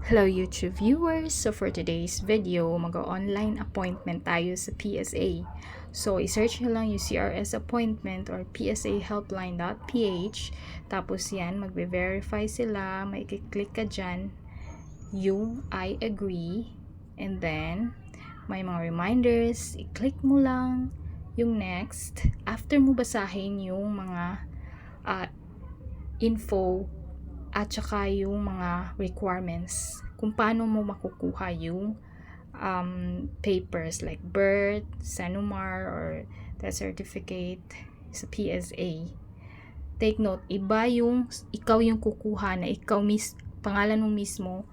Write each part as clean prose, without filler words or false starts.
Hello YouTube viewers! So for today's video, mag-online appointment tayo sa PSA. So i-search nyo lang yung CRS appointment or psahelpline.ph. Tapos yan, magbe-verify sila, may i-click ka dyan yung I agree, and then may mga reminders, i-click mo lang yung next. After mo basahin yung mga info at saka yung mga requirements kung paano mo makukuha yung papers like birth, SANUMAR, or death certificate sa PSA. Take note, iba yung ikaw yung kukuha na pangalan mo mismo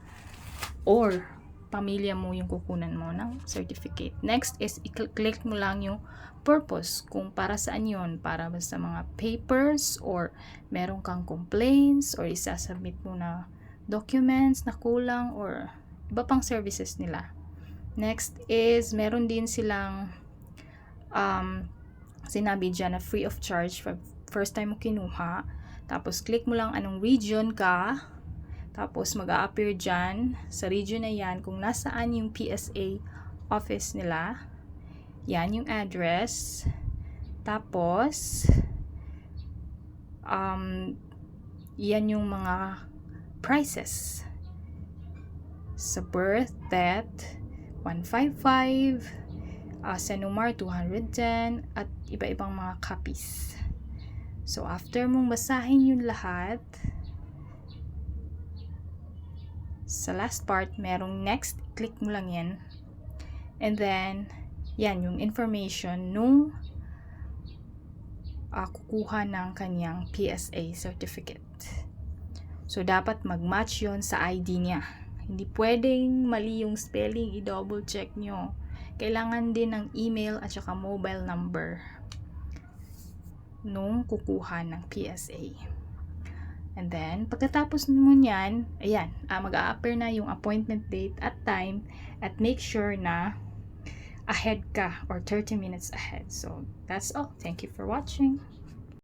or pamilya mo yung kukunan mo ng certificate. Next is i-click mo lang yung purpose, kung para saan yun, para ba sa mga papers or meron kang complaints or isasubmit mo na documents na kulang or iba pang services nila. Next is meron din silang sinabi dyan na free of charge for first time mo kinuha. Tapos click mo lang anong region ka. Tapos mag-a-appear dyan sa region na yan kung nasaan yung PSA office nila. Yan yung address. Tapos yan yung mga prices. Sa birth, death, 155, SANUMAR 210, at iba-ibang mga copies. So after mong basahin yung lahat, sa last part, merong next, click mo lang yan. And then, yan yung information nung kukuha ng kanyang PSA certificate. So, dapat mag-match yon sa ID niya. Hindi pwedeng mali yung spelling, i-double check nyo. Kailangan din ng email at saka mobile number nung kukuha ng PSA. And then, pagkatapos mo niyan, ayan, mag-a-appear na yung appointment date at time, at make sure na ahead ka or 30 minutes ahead. So, that's all. Thank you for watching.